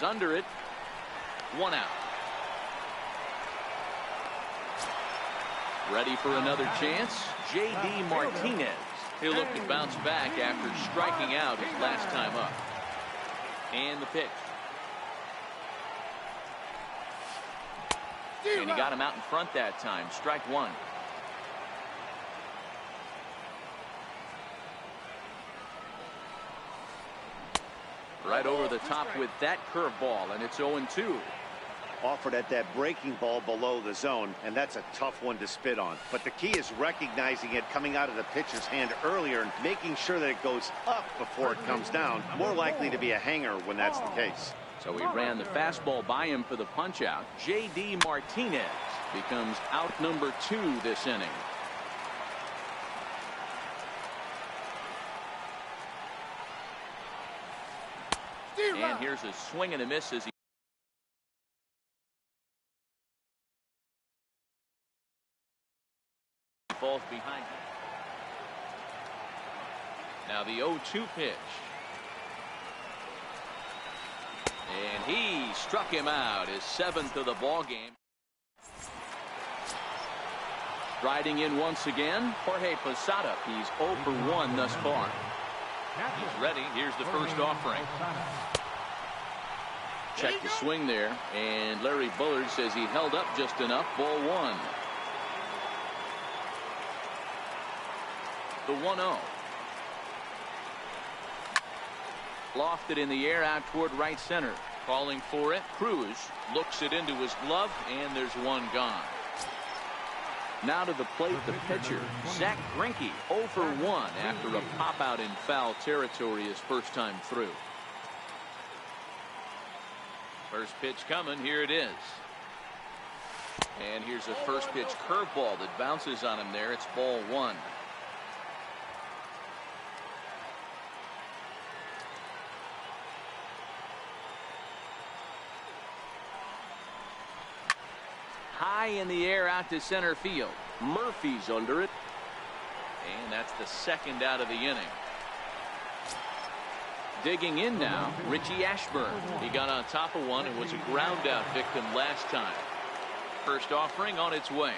is under it. 1 out. Ready for another chance. J.D. Martinez. He'll look to bounce back after striking out his last time up. And the pitch. And he got him out in front that time. Strike one. Right over the top with that curveball, and it's 0-2. Offered at that breaking ball below the zone, and that's a tough one to spit on. But the key is recognizing it coming out of the pitcher's hand earlier and making sure that it goes up before it comes down. More likely to be a hanger when that's the case. So he ran the fastball by him for the punch out. J.D. Martinez becomes out number 2 this inning. And here's a swing and a miss as he falls behind. Now the 0-2 pitch. And he struck him out, his 7th of the ball game. Riding in once again, Jorge Posada. He's 0 for 1 thus far. He's ready. Here's the first offering. Check the swing there, and Larry Bullard says he held up just enough. Ball 1. The 1-0. Lofted in the air out toward right center. Calling for it. Cruz looks it into his glove, and there's one gone. Now to the plate, the pitcher, Zach Greinke, 0 for 1 after a pop out in foul territory his first time through. First pitch coming. Here it is. And here's a first pitch curveball that bounces on him there. It's ball 1. High in the air out to center field. Murphy's under it. And that's the 2nd out of the inning. Digging in now, Richie Ashburn. He got on top of one and was a ground out victim last time. First offering on its way.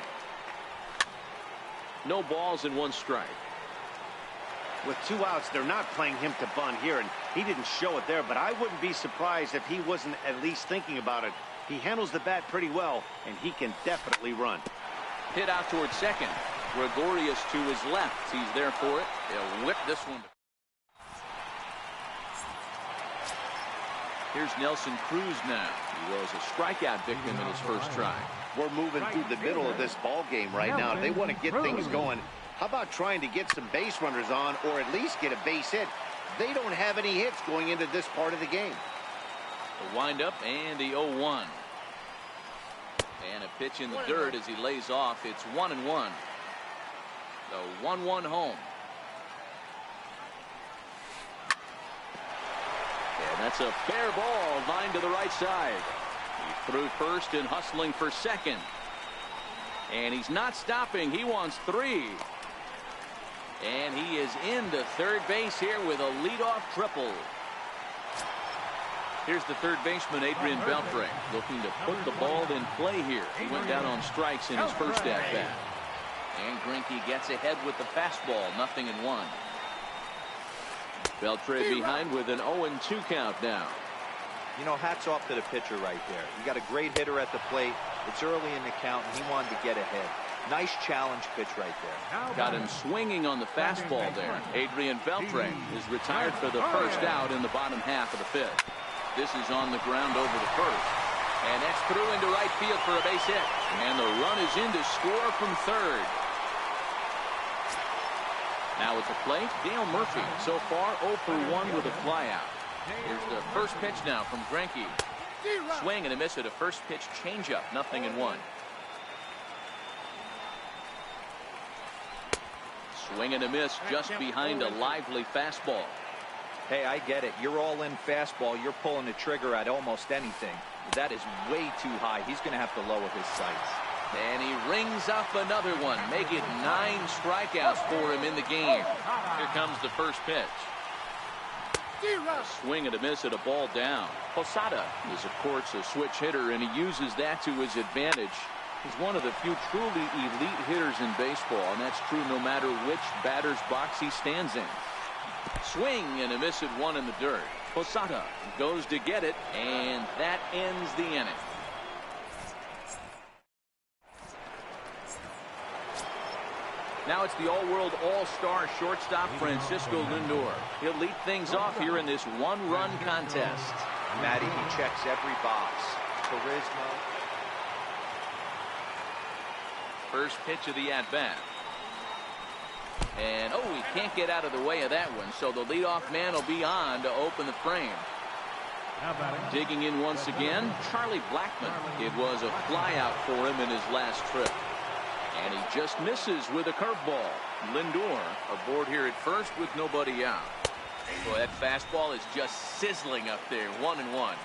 No balls and 1 strike. With 2 outs, they're not playing him to bunt here, and he didn't show it there, but I wouldn't be surprised if he wasn't at least thinking about it. He handles the bat pretty well, and he can definitely run. Hit out towards second. Gregorius to his left. He's there for it. He'll whip this one. Here's Nelson Cruz now. He was a strikeout victim in his first try. We're moving through the middle of this ball game right now. They want to get things going. How about trying to get some base runners on, or at least get a base hit? They don't have any hits going into this part of the game. The windup and the 0-1. And a pitch in the dirt as he lays off. It's 1-1. The 1-1 home. And that's a fair ball, line to the right side. He threw first and hustling for second. And he's not stopping. He wants 3. And he is into third base here with a leadoff triple. Here's the third baseman, Adrian Beltre, looking to put the ball in play here. He went down on strikes in his first at-bat. And Greinke gets ahead with the fastball, 0-1. Beltre behind with an 0-2 count now. You know, hats off to the pitcher right there. You got a great hitter at the plate. It's early in the count, and he wanted to get ahead. Nice challenge pitch right there. Got him swinging on the fastball there. Adrian Beltre is retired for the first out in the bottom half of the 5th. This is on the ground over the first. And that's through into right field for a base hit. And the run is in to score from third. Now at the plate, Dale Murphy. So far 0 for 1 with a flyout. Here's the first pitch now from Greinke. Swing and a miss at a first pitch changeup, 0-1. Swing and a miss just behind a lively fastball. Hey, I get it. You're all in fastball. You're pulling the trigger at almost anything. That is way too high. He's going to have to lower his sights. And he rings up another one. Make it 9 strikeouts for him in the game. Here comes the first pitch. A swing and a miss at a ball down. Posada is, of course, a switch hitter, and he uses that to his advantage. He's one of the few truly elite hitters in baseball, and that's true no matter which batter's box he stands in. Swing and a miss at one in the dirt. Posada goes to get it, and that ends the inning. Now it's the all-world all-star shortstop Francisco Lindor. He'll lead things off here in this one-run contest. Matty, he checks every box. Charisma. First pitch of the at-bat. And, oh, he can't get out of the way of that one, so the leadoff man will be on to open the frame. Digging in once again, Charlie Blackmon. It was a flyout for him in his last trip. And he just misses with a curveball. Lindor aboard here at first with nobody out. Boy, that fastball is just sizzling up there, 1-1.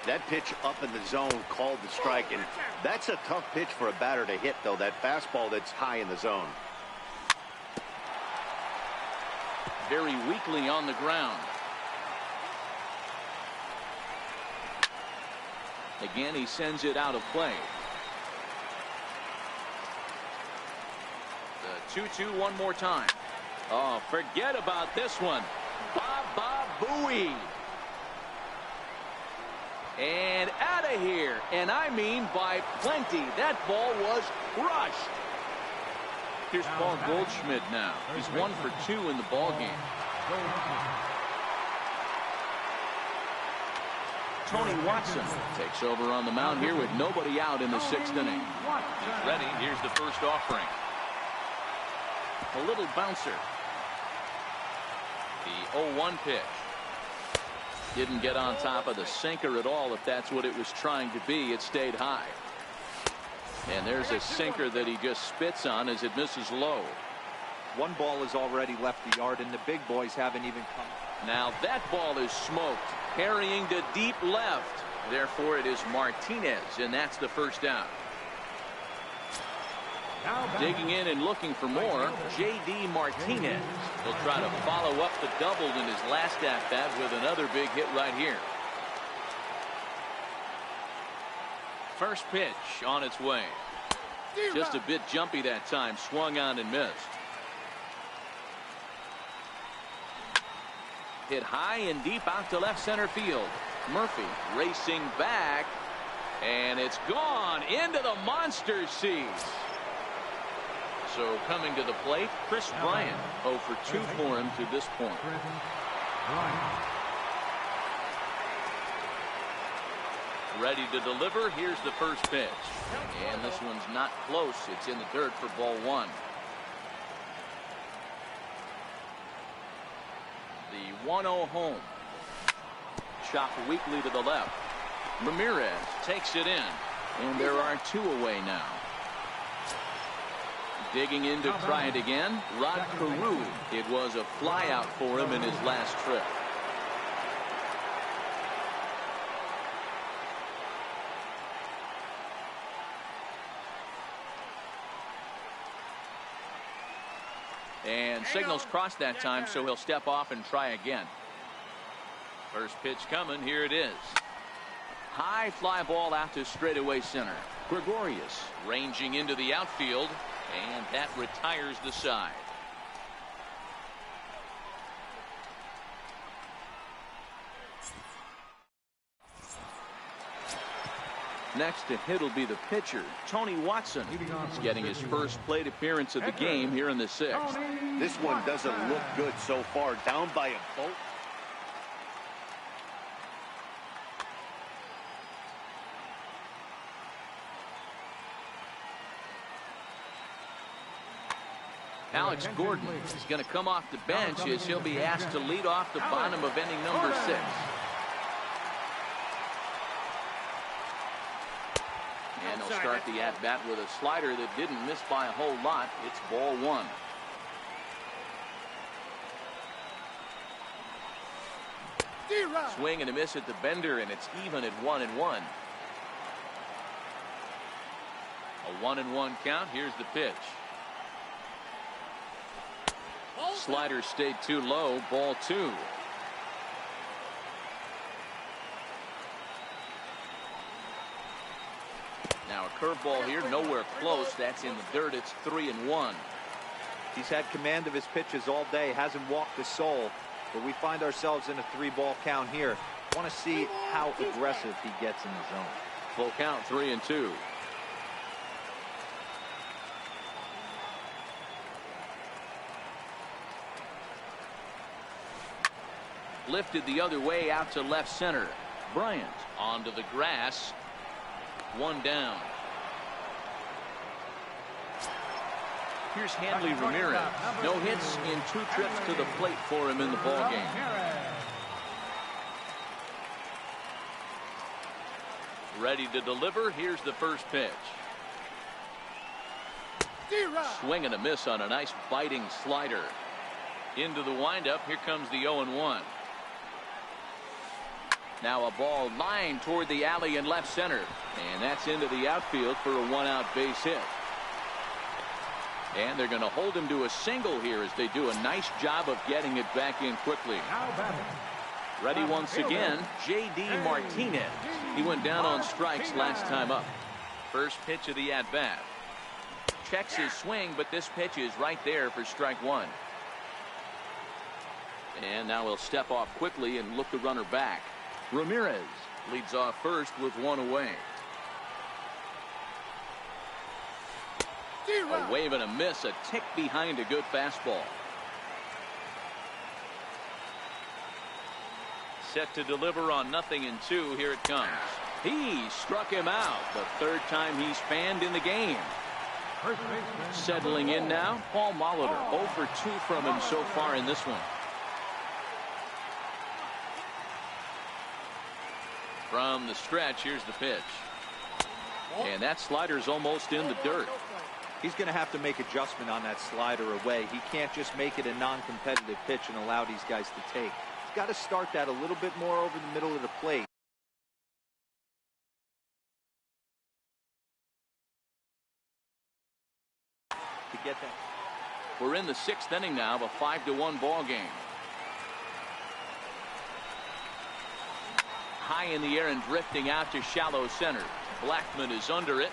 That pitch up in the zone called the strike, and that's a tough pitch for a batter to hit, though, that fastball that's high in the zone. Very weakly on the ground. Again, he sends it out of play. The 2-2 one more time. Oh, forget about this one. Baba Booey. And out of here. And I mean by plenty. That ball was crushed. Here's Paul Goldschmidt now. He's 1 for 2 in the ballgame. Tony Watson takes over on the mound here with nobody out in the 6th inning. He's ready. Here's the first offering. A little bouncer. The 0-1 pitch. Didn't get on top of the sinker at all, if that's what it was trying to be. It stayed high. And there's a sinker that he just spits on as it misses low. One ball has already left the yard, and the big boys haven't even come. Now that ball is smoked, carrying to deep left. Therefore, it is Martinez, and that's the first down. Digging in and looking for more, J.D. Martinez. He'll try to follow up the double in his last at-bat with another big hit right here. First pitch on its way. Just a bit jumpy that time. Swung on and missed. Hit high and deep out to left center field. Murphy racing back. And it's gone into the monster seats. So coming to the plate, Chris Bryant. 0 for 2 for him to this point. Ready to deliver. Here's the first pitch. And this one's not close. It's in the dirt for ball 1. The 1-0 home. Chopped weakly to the left. Ramirez takes it in. And there are 2 away now. Digging in to try it again. Rod Carew. It was a flyout for him in his last trip. And signals crossed that time, so he'll step off and try again. First pitch coming. Here it is. High fly ball out to straightaway center. Gregorius ranging into the outfield, and that retires the side. Next to hit will be the pitcher, Tony Watson. He's getting his first plate appearance of the game here in the 6th. This one doesn't look good so far. Down by a boat. Alex Gordon is going to come off the bench as he'll be asked to lead off the bottom of inning number 6. And they'll start the at-bat with a slider that didn't miss by a whole lot. It's ball 1. Swing and a miss at the bender, and it's even at 1-1. A 1-1 count. Here's the pitch. Slider stayed too low. Ball 2. Now a curveball here, nowhere close. That's in the dirt. It's 3-1. He's had command of his pitches all day, hasn't walked a soul, but we find ourselves in a 3-ball count here. Want to see how aggressive he gets in the zone. Full count, 3-2. Lifted the other way out to left center. Bryant onto the grass. One down. Here's Hanley Ramirez. No hits in 2 trips to the plate for him in the ballgame. Ready to deliver. Here's the first pitch. Swing and a miss on a nice biting slider. Into the windup. Here comes the 0-1. Now a ball lined toward the alley in left center. And that's into the outfield for a 1-out base hit. And they're going to hold him to a single here as they do a nice job of getting it back in quickly. Ready once again, J.D. Martinez. He went down on strikes last time up. First pitch of the at-bat. Checks his swing, but this pitch is right there for strike one. And now he'll step off quickly and look the runner back. Ramirez leads off first with one away. A wave and a miss, a tick behind a good fastball. Set to deliver on 0-2. Here it comes. He struck him out. The third time he's fanned in the game. Settling in now, Paul Molitor. 0 for 2 from him so far in this one. From the stretch, here's the pitch. And that slider's almost in the dirt. He's going to have to make adjustment on that slider away. He can't just make it a non-competitive pitch and allow these guys to take. He's got to start that a little bit more over the middle of the plate. To get that. We're in the 6th inning now of a 5-1 ball game. High in the air and drifting out to shallow center. Blackman is under it.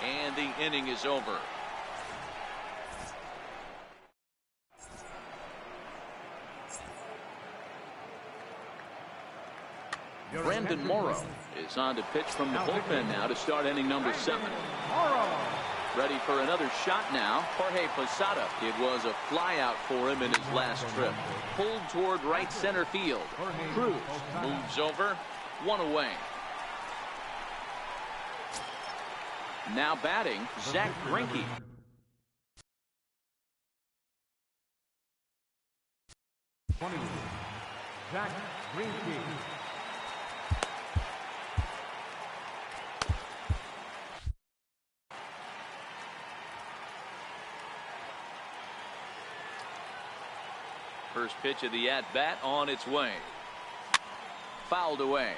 And the inning is over. Brandon Morrow is on to pitch from the bullpen now to start inning number 7. Ready for another shot now. Jorge Posada. It was a fly out for him in his last trip. Pulled toward right center field. Cruz moves over. One away. Now batting, Zach Greinke. Zach Greinke. First pitch of the at-bat on its way. Fouled away.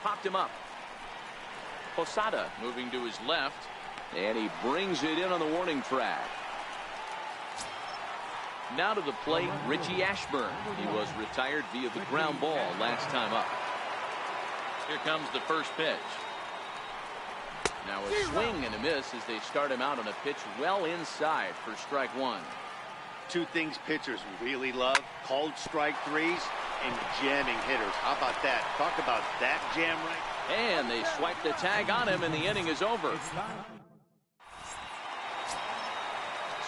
Popped him up. Posada moving to his left. And he brings it in on the warning track. Now to the plate, Richie Ashburn. He was retired via the ground ball last time up. Here comes the first pitch. Now a swing and a miss as they start him out on a pitch well inside for strike one. Two things pitchers really love: called strike threes and jamming hitters. How about that? Talk about that jam right. And they swipe the tag on him and the inning is over.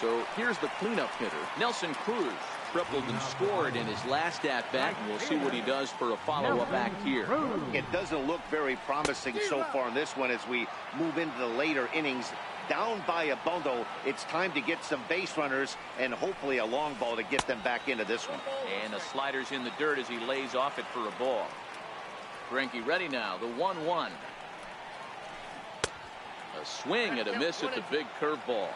So here's the cleanup hitter, Nelson Cruz. Tripled and scored in his last at-bat, and we'll see what he does for a follow-up act here. It doesn't look very promising so far in this one as we move into the later innings. Down by a bundle, it's time to get some base runners and hopefully a long ball to get them back into this one. And the slider's in the dirt as he lays off it for a ball. Greinke ready now, the 1-1. A swing and a miss at the big curveball.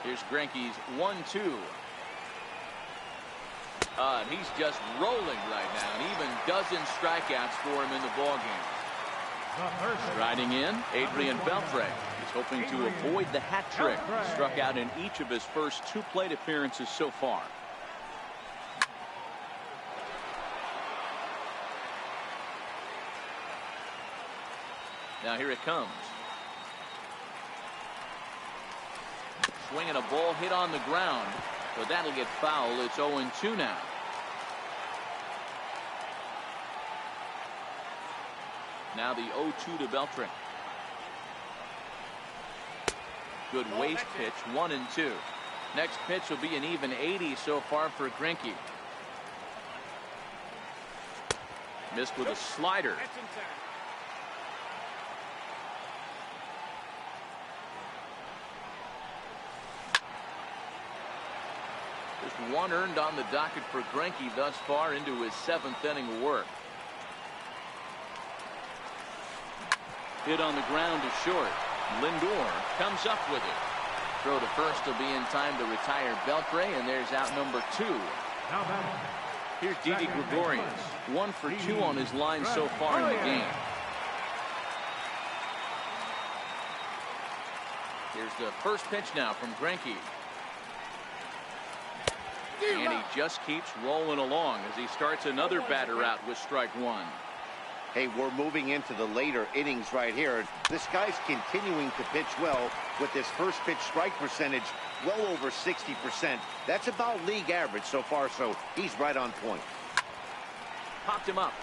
Here's Greinke's 1-2. And he's just rolling right now, and even dozen strikeouts for him in the ballgame. Riding in, Adrian Beltre. He's hoping to avoid the hat trick. He struck out in each of his first 2 plate appearances so far. Now here it comes. Swinging a ball hit on the ground, but that'll get foul. It's 0-2 now. Now the 0-2 to Beltre. Good waste pitch, 1-2. Next pitch will be an even 80 so far for Greinke. Missed with a slider. Just 1 earned on the docket for Greinke thus far into his 7th inning of work. Hit on the ground to short. Lindor comes up with it. Throw to first will be in time to retire Beltre, and there's out number 2. Here's Didi Gregorius, 1 for 2 on his line so far in the game. Here's the first pitch now from Greinke. And he just keeps rolling along as he starts another batter out with strike 1. Hey, we're moving into the later innings right here. This guy's continuing to pitch well with his first pitch strike percentage well over 60%. That's about league average so far, so he's right on point. Popped him up.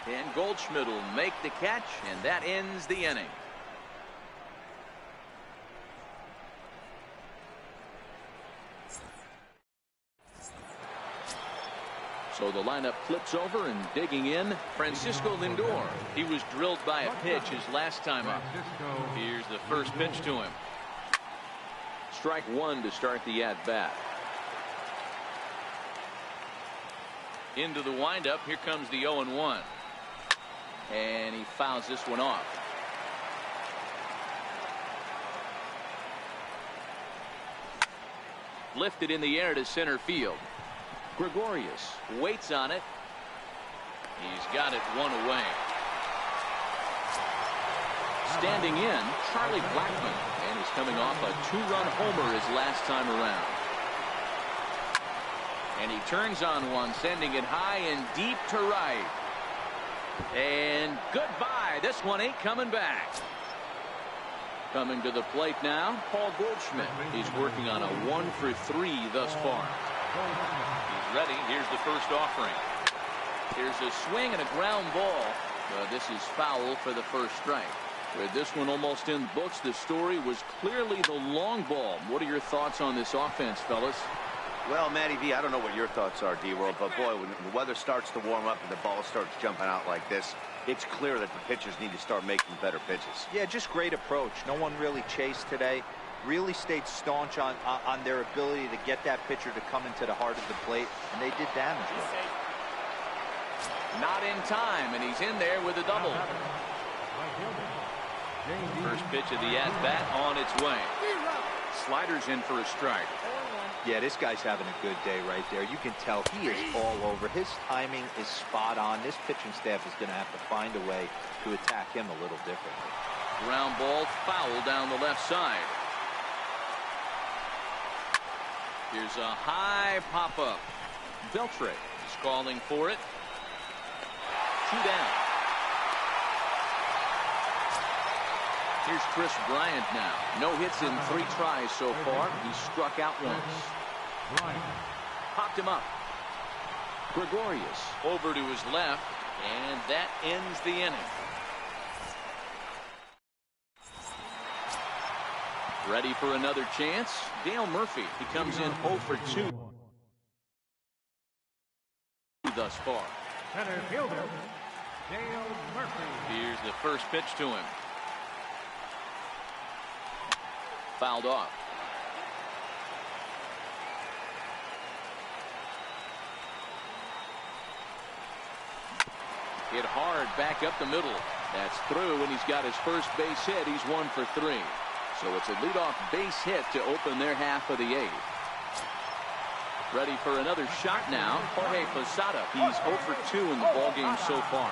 And Goldschmidt will make the catch, and that ends the inning. So the lineup flips over, and digging in, Francisco Lindor. He was drilled by a pitch his last time up. Here's the first pitch to him. Strike 1 to start the at-bat. Into the windup. Here comes the 0-1. And he fouls this one off. Lifted in the air to center field. Gregorius waits on it. He's got it 1 away. Standing in, Charlie Blackmon, and he's coming off a 2-run homer his last time around. And he turns on one, sending it high and deep to right. And goodbye. This one ain't coming back. Coming to the plate now, Paul Goldschmidt. He's working on a 1 for 3 thus far. He's ready. Here's the first offering. Here's a swing and a ground ball. This is foul for the first strike. With this one almost in the books, the story was clearly the long ball. What are your thoughts on this offense, fellas? Well, Matty V, I don't know what your thoughts are, D-World, but boy, when the weather starts to warm up and the ball starts jumping out like this, it's clear that the pitchers need to start making better pitches. Yeah, just great approach. No one really chased today. Really stayed staunch on their ability to get that pitcher to come into the heart of the plate, and they did damage with it. Not in time, and he's in there with a double. First pitch of the at-bat on its way. Sliders in for a strike. Yeah, this guy's having a good day right there. You can tell he is all over. His timing is spot on. This pitching staff is going to have to find a way to attack him a little differently. Ground ball foul down the left side. Here's a high pop-up. Beltre is calling for it. 2 down. Here's Chris Bryant now. No hits in 3 tries so far. He struck out once. Popped him up. Gregorius over to his left, and that ends the inning. Ready for another chance. Dale Murphy. He comes in 0 for 2 thus far. Center fielder, Dale Murphy. Here's the first pitch to him. Fouled off. Hit hard back up the middle. That's through, and he's got his first base hit. He's 1 for 3. So it's a leadoff base hit to open their half of the 8th. Ready for another shot now. Jorge Posada. He's 0 for 2 in the ballgame so far.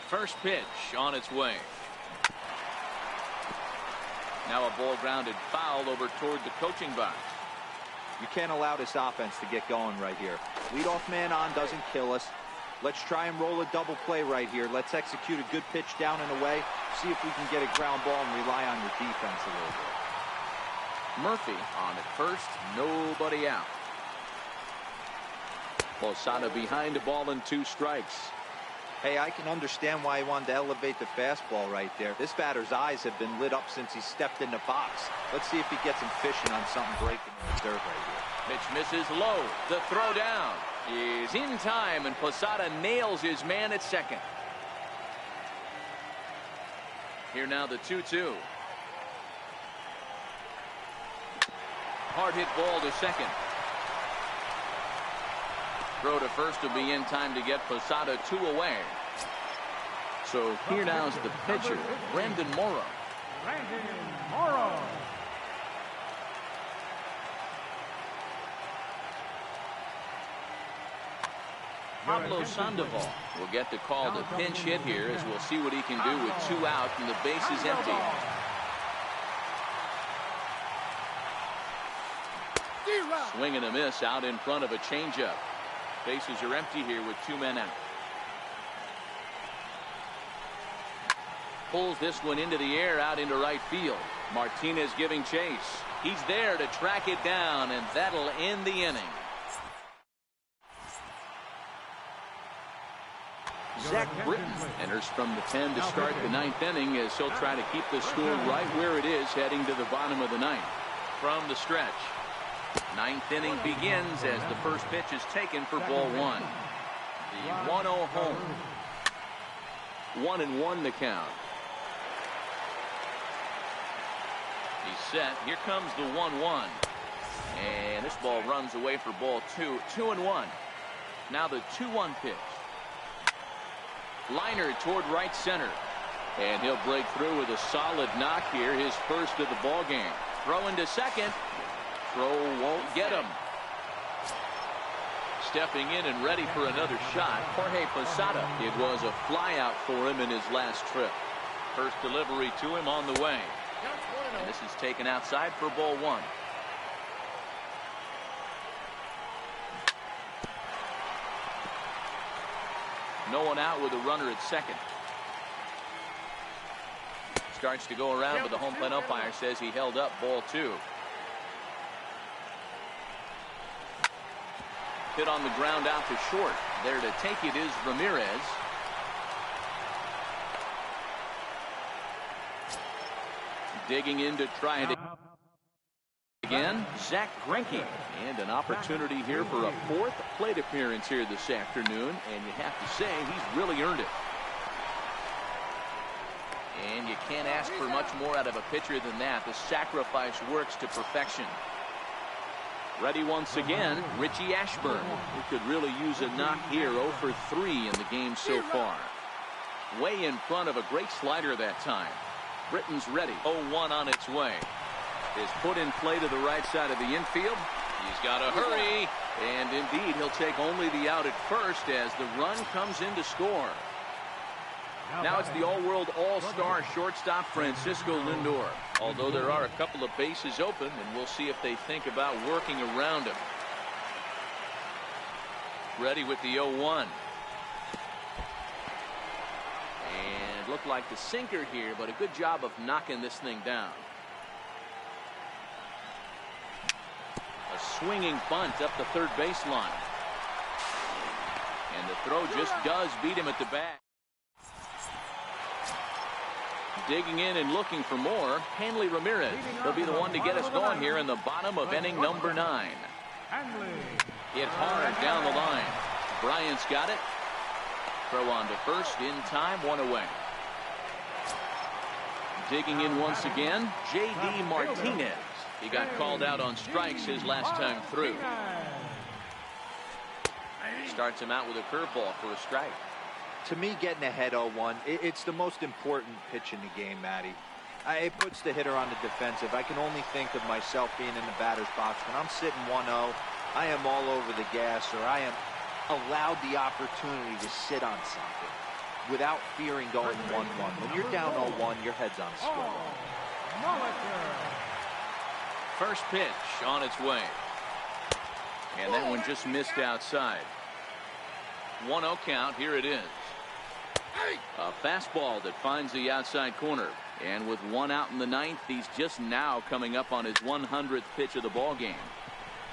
First pitch on its way. Now a ball grounded foul over toward the coaching box. You can't allow this offense to get going right here. Leadoff man on doesn't kill us. Let's try and roll a double play right here. Let's execute a good pitch down and away. See if we can get a ground ball and rely on your defense a little bit. Murphy on at first. Nobody out. Posada behind the ball and 2 strikes. Hey, I can understand why he wanted to elevate the fastball right there. This batter's eyes have been lit up since he stepped in the box. Let's see if he gets him fishing on something breaking in the dirt right here. Pitch misses low. The throw down is in time, and Posada nails his man at second. Here now the 2-2. Hard hit ball to second. Throw to first will be in time to get Posada 2 away. So here now is the pitcher, Brandon Morrow. Brandon Morrow. Pablo Sandoval will get the call to pinch hit here, as we'll see what he can do with 2 out and the base is empty. Swing and a miss out in front of a changeup. Bases are empty here with 2 men out. Pulls this one into the air out into right field. Martinez giving chase. He's there to track it down, and that'll end the inning. Zach Britton enters from the 10 to start the 9th inning, as he'll try to keep the score right where it is heading to the bottom of the 9th. From the stretch. 9th inning begins as the first pitch is taken for ball 1. The 1-0 home. 1-1 the count. He's set. Here comes the 1-1. And this ball runs away for ball 2. 2-1. Now the 2-1 pitch. Liner toward right center. And he'll break through with a solid knock here, his first of the ball game. Throw into second. Throw won't get him. Stepping in and ready for another shot, Jorge Posada. It was a flyout for him in his last trip. First delivery to him on the way. And this is taken outside for ball 1. No one out with a runner at second. Starts to go around, but the home plate umpire says he held up ball 2. Hit on the ground out to short. There to take it is Ramirez. Digging in to try it again. Zach Greinke. And an opportunity here for a 4th plate appearance here this afternoon. And you have to say he's really earned it. And you can't ask for much more out of a pitcher than that. The sacrifice works to perfection. Ready once again, Richie Ashburn, who could really use a knock here. 0 for 3 in the game so far. Way in front of a great slider that time. Britton's ready. 0-1 on its way. Is put in play to the right side of the infield. He's got to hurry. And indeed, he'll take only the out at first as the run comes in to score. Now it's the all-world all-star shortstop Francisco Lindor. Although there are a couple of bases open, and we'll see if they think about working around him. Ready with the 0-1. And looked like the sinker here, but a good job of knocking this thing down. A swinging bunt up the third baseline. And the throw just does beat him at the bat. Digging in and looking for more, Hanley Ramirez. He'll be the one to get us going here in the bottom of inning number 9. Hit hard down the line. Bryant's got it. Throw on to first in time, 1 away. Digging in once again, J.D. Martinez. He got called out on strikes his last time through. Starts him out with a curveball for a strike. To me, getting ahead 0-1, it's the most important pitch in the game, Matty. It puts the hitter on the defensive. I can only think of myself being in the batter's box. When I'm sitting 1-0, I am all over the gas, or I am allowed the opportunity to sit on something without fearing going 1-1. When you're down 0-1, your head's on a swivel. First pitch on its way. And that one just missed outside. 1-0 count. Here it is. A fastball that finds the outside corner. And with one out in the ninth, he's just now coming up on his 100th pitch of the ball game.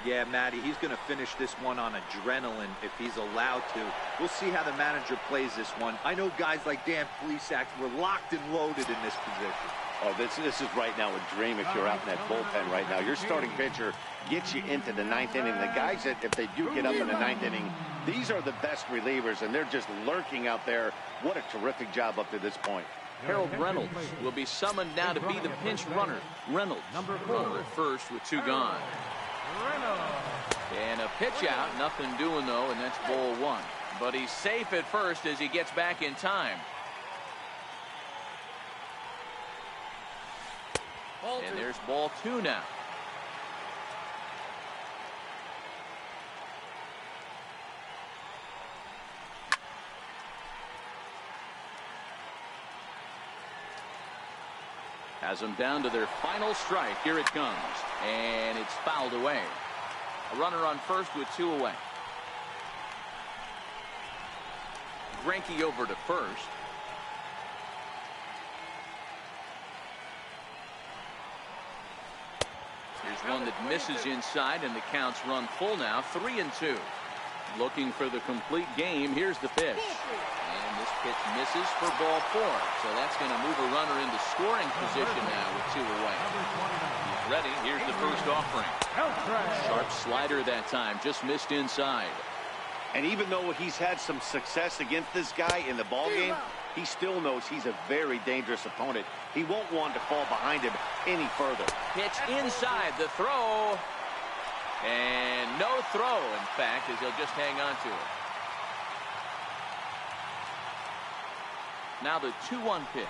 Yeah, Matty, he's going to finish this one on adrenaline if he's allowed to. We'll see how the manager plays this one. I know guys like Dan Plesac were locked and loaded in this position. Oh, this is right now a dream if you're out in that bullpen right now. Your starting pitcher gets you into the ninth inning. The guys that, if they do get up in the ninth inning, these are the best relievers, and they're just lurking out there. What a terrific job up to this point. Harold Reynolds will be summoned now to be the pinch runner. Reynolds, runner at first with two gone. And a pitch out, nothing doing though, and that's ball one. But he's safe at first as he gets back in time. And there's ball two now. Has them down to their final strike. Here it comes. And it's fouled away. A runner on first with two away. Greinke over to first. Here's one that misses inside, and the count's run full now. 3-2. Looking for the complete game. Here's the pitch. And this pitch misses for ball four. So that's going to move a runner into scoring position now with two away. He's ready. Here's the first offering. Sharp slider that time. Just missed inside. And even though he's had some success against this guy in the ball game, he still knows he's a very dangerous opponent. He won't want to fall behind him any further. Pitch inside the throw. And no throw, in fact, as he'll just hang on to it. Now the 2-1 pitch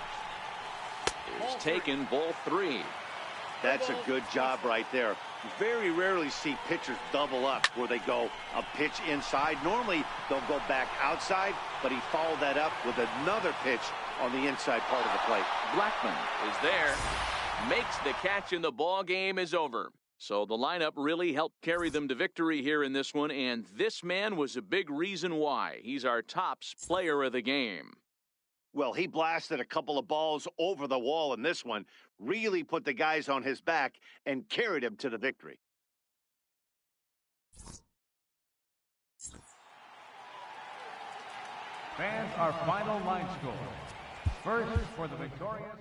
is taken, ball three. That's a good job right there. Very rarely see pitchers double up where they go a pitch inside. Normally they'll go back outside, but he followed that up with another pitch on the inside part of the plate. Blackman is there, makes the catch, and the ball game is over. So the lineup really helped carry them to victory here in this one, and this man was a big reason why. He's our top player of the game. Well, he blasted a couple of balls over the wall in this one, really put the guys on his back and carried him to the victory. Fans, our final line score. First for the victorious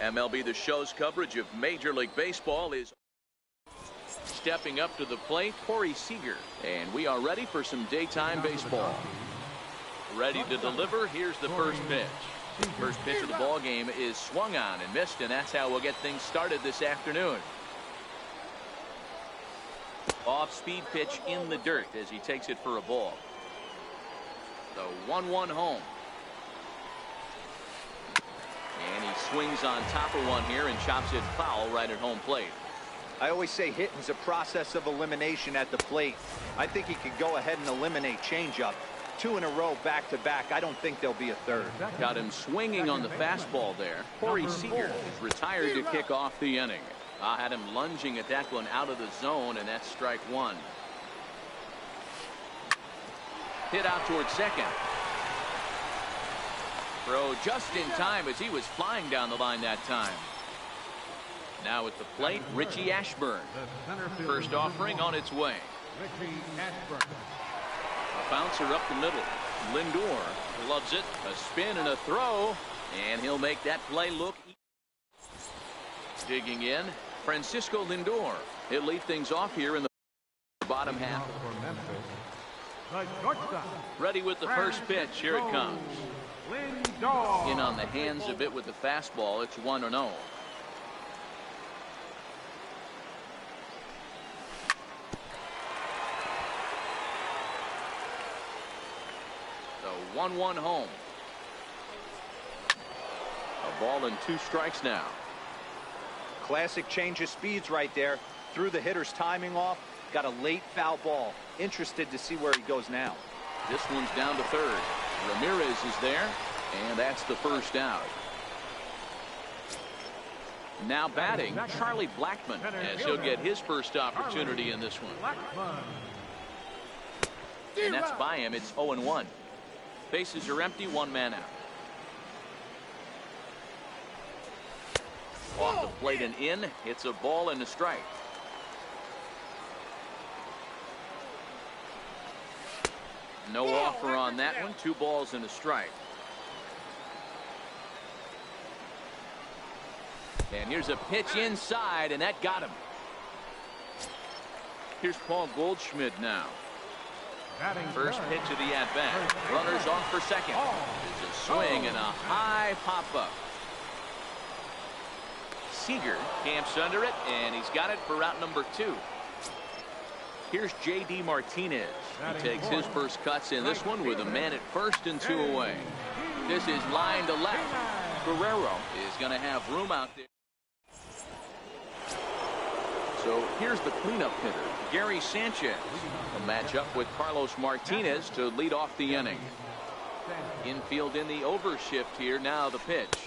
MLB The Show's coverage of Major League Baseball is stepping up to the plate, Corey Seager. And we are ready for some daytime baseball. Ready to deliver. Here's the first pitch. First pitch of the ball game is swung on and missed, and that's how we'll get things started this afternoon. Off-speed pitch in the dirt as he takes it for a ball. The 1-1 home. And he swings on top of one here and chops it foul right at home plate. I always say hitting's a process of elimination at the plate. I think he could go ahead and eliminate changeup. 2 in a row back-to-back. I don't think there'll be a third. Got him swinging on the fastball there. Corey Seager is retired to kick off the inning. I had him lunging at that one out of the zone, and that's strike one. Hit out towards second. Throw just in time as he was flying down the line that time. Now at the plate, Richie Ashburn. First offering on its way. A bouncer up the middle. Lindor loves it. A spin and a throw, and he'll make that play look easy. Digging in, Francisco Lindor. He'll lead things off here in the bottom half. Ready with the first pitch. Here it comes. In on the hands a bit with the fastball. It's 1-0. The 1-1 home. A ball and 2 strikes now. Classic change of speeds right there. Threw the hitter's timing off. Got a late foul ball. Interested to see where he goes now. This one's down to third. Ramirez is there, and that's the first out. Now batting, Charlie Blackmon, as he'll get his first opportunity in this one. And that's by him. It's 0-1. Bases are empty, 1 man out. Off the plate and in. It's a ball and a strike. No offer on that one. 2 balls and a strike. And here's a pitch inside, and that got him. Here's Paul Goldschmidt now. First pitch of the at-bat. Runners off for second. There's a swing and a high pop-up. Seager camps under it, and he's got it for out number 2. Here's J.D. Martinez. He takes his first cuts in this one with a man at first and 2 away. This is line to left. Guerrero is going to have room out there. So here's the cleanup hitter, Gary Sanchez. A matchup with Carlos Martinez to lead off the inning. Infield in the overshift here. Now the pitch.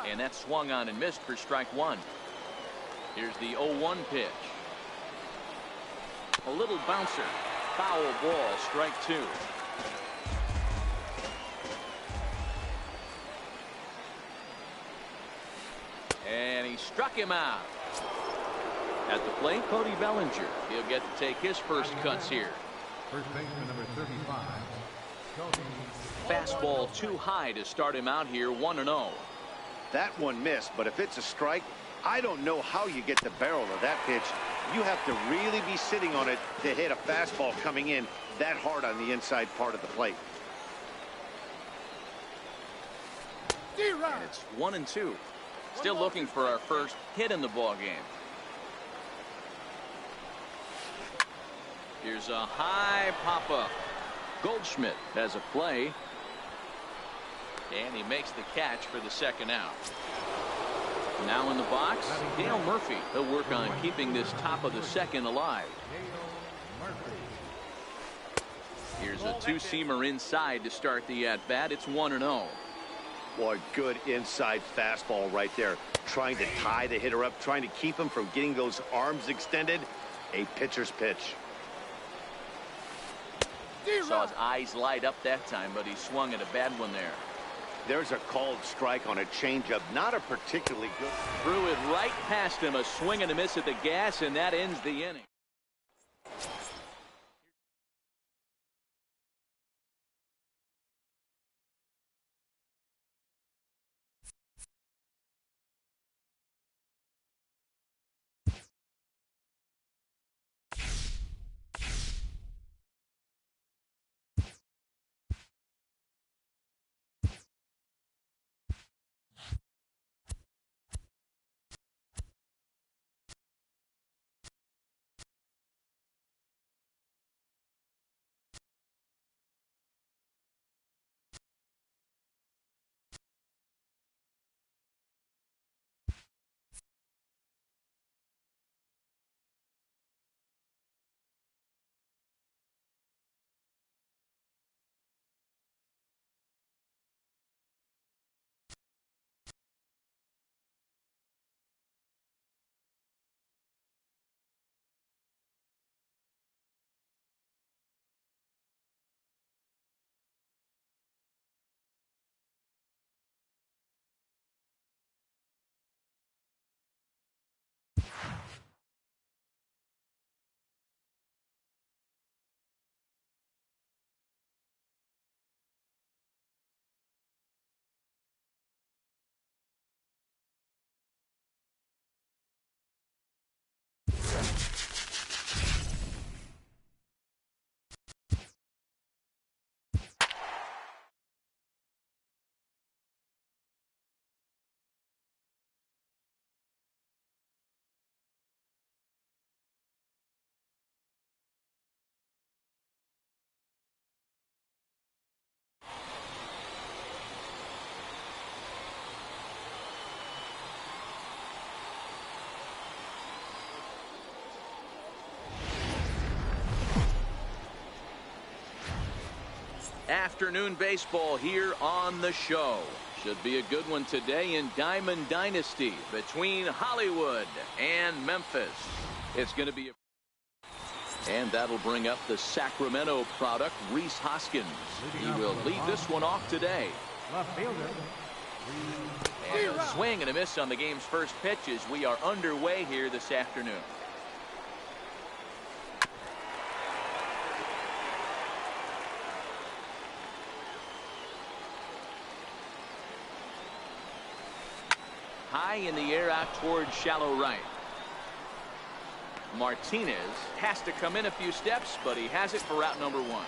And that swung on and missed for strike 1. Here's the 0-1 pitch. A little bouncer. Foul ball, strike 2. And he struck him out. At the plate, Cody Bellinger. He'll get to take his first cuts here. First baseman number 35. Fastball too high to start him out here, 1-0. That one missed, but if it's a strike, I don't know how you get the barrel of that pitch. You have to really be sitting on it to hit a fastball coming in that hard on the inside part of the plate. And it's 1-2. Still looking for our first hit in the ball game. Here's a high pop-up. Goldschmidt has a play. And he makes the catch for the second out. Now in the box, Dale Murphy. He'll work on keeping this top of the second alive. Here's a 2-seamer inside to start the at-bat. It's 1-0. Boy, good inside fastball right there. Trying to tie the hitter up, trying to keep him from getting those arms extended. A pitcher's pitch. Saw his eyes light up that time, but he swung at a bad one there. There's a called strike on a changeup. Not a particularly good. Threw it right past him. A swing and a miss at the gas, and that ends the inning. Afternoon baseball here on the show. Should be a good one today in Diamond Dynasty between Hollywood and Memphis. It's going to be and that'll bring up the Sacramento product, Rhys Hoskins. He will lead this one off today. And a swing and a miss on the game's first pitch as we are underway here this afternoon. High in the air out towards shallow right. Martinez has to come in a few steps, but he has it for route number one.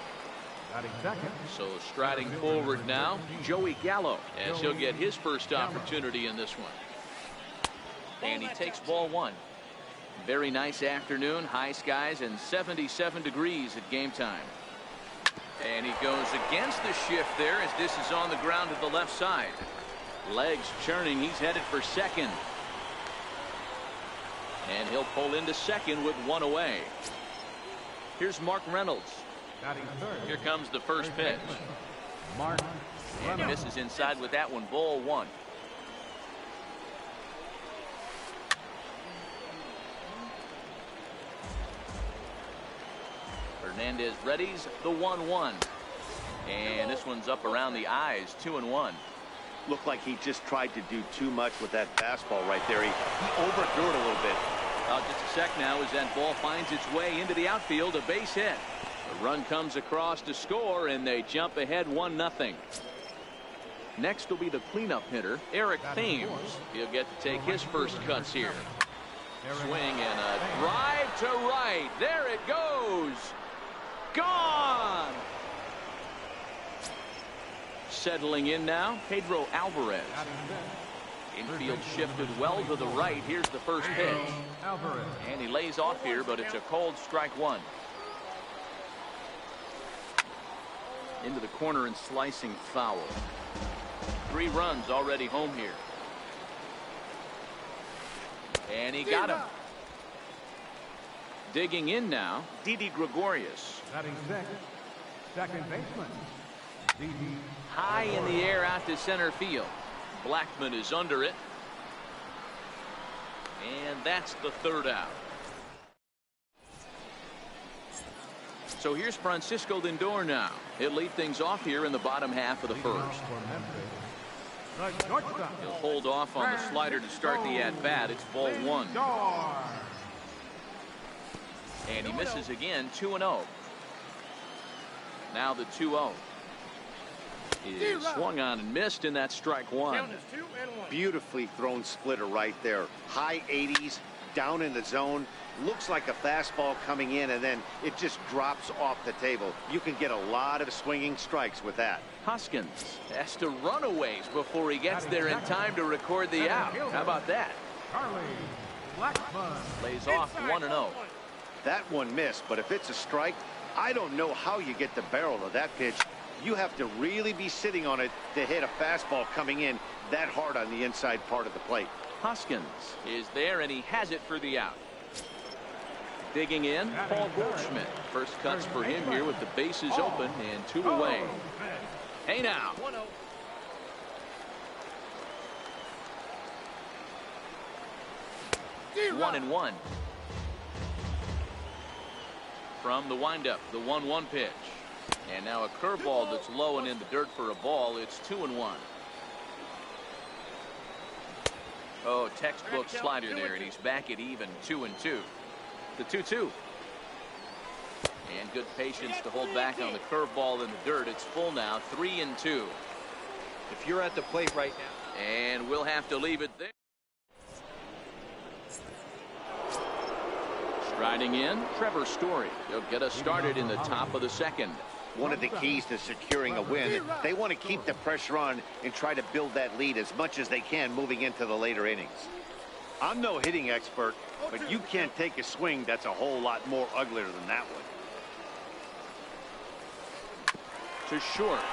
So striding forward now, Joey Gallo, as he'll get his first opportunity in this one. And he takes ball one. Very nice afternoon, high skies and 77 degrees at game time. And he goes against the shift there as this is on the ground to the left side. Legs churning, he's headed for second. And he'll pull into second with one away. Here's Mark Reynolds. Here comes the first pitch. And he misses inside with that one. Ball one. Hernandez readies the 1-1. And this one's up around the eyes. 2-1. Looked like he just tried to do too much with that fastball right there. He overthrew it a little bit. Just a sec now as that ball finds its way into the outfield. A base hit. A run comes across to score, and they jump ahead 1-0. Next will be the cleanup hitter, Eric Thames. He'll get to take his first cuts here. Swing and a drive to right. There it goes. Gone. Settling in now, Pedro Alvarez. Infield shifted well to the right. Here's the first pitch. And he lays off here, but it's a cold strike one. Into the corner and slicing foul. 3 runs already home here. And he got him. Digging in now, Didi Gregorius. Second baseman. High in the air out to center field. Blackman is under it. And that's the third out. So here's Francisco Lindor now. He'll lead things off here in the bottom half of the first. He'll hold off on the slider to start the at-bat. It's ball one. And he misses again. 2-0. Now the 2-0. Is swung on and missed, and that's strike one. Beautifully thrown splitter right there. High 80s, down in the zone. Looks like a fastball coming in, and then it just drops off the table. You can get a lot of swinging strikes with that. Hoskins has to run a ways before he gets there in time to record the out. How about that? Lays off 1-0. That one missed, but if it's a strike, I don't know how you get the barrel of that pitch. You have to really be sitting on it to hit a fastball coming in that hard on the inside part of the plate. Hoskins is there, and he has it for the out. Digging in, Paul Goldschmidt. First cuts for him here with the bases open and 2 away. Hey now. 1-1. From the windup, the 1-1 pitch. And now a curveball that's low and in the dirt for a ball. It's 2-1. Oh, textbook slider there, and he's back at even 2-2. The 2-2. And good patience to hold back on the curveball in the dirt. It's full now, 3-2. If you're at the plate right now. And we'll have to leave it there. Striding in, Trevor Story. He'll get us started in the top of the second. One of the keys to securing a win, they want to keep the pressure on and try to build that lead as much as they can moving into the later innings. I'm no hitting expert, but you can't take a swing that's a whole lot more uglier than that one. To short.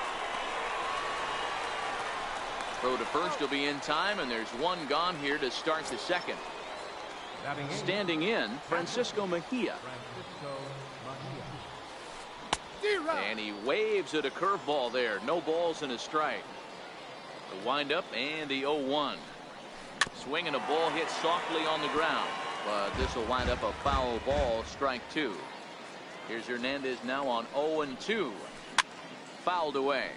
Throw to first will be in time, and there's one gone here to start the second. Standing in, Francisco Mejia. And he waves at a curveball there. No balls and a strike. The windup and the 0-1. Swinging a ball hit softly on the ground. But this will wind up a foul ball, strike 2. Here's Hernandez now on 0-2. Fouled away.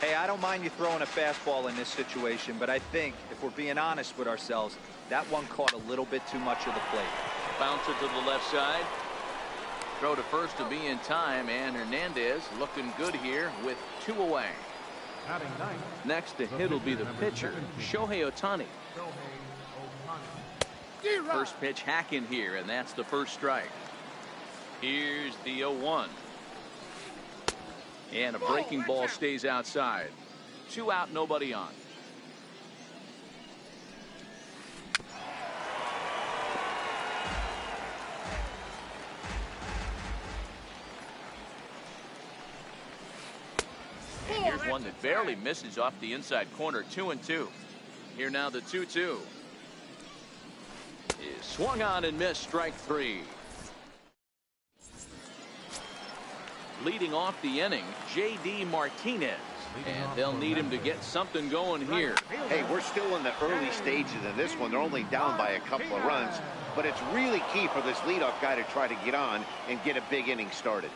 Hey, I don't mind you throwing a fastball in this situation, but I think if we're being honest with ourselves, that one caught a little bit too much of the plate. Bouncer to the left side. Throw to first to be in time, and Hernandez looking good here with 2 away. Next to hit will be the pitcher, Shohei Ohtani. First pitch hacking here, and that's the first strike. Here's the 0-1. And a breaking ball stays outside. 2 out, nobody on. And here's one that barely misses off the inside corner. 2-2. Here now the 2-2. Is swung on and missed, strike 3. Leading off the inning, J.D. Martinez. And they'll need him to get something going here. Hey, we're still in the early stages of this one. They're only down by a couple of runs. But it's really key for this leadoff guy to try to get on and get a big inning started.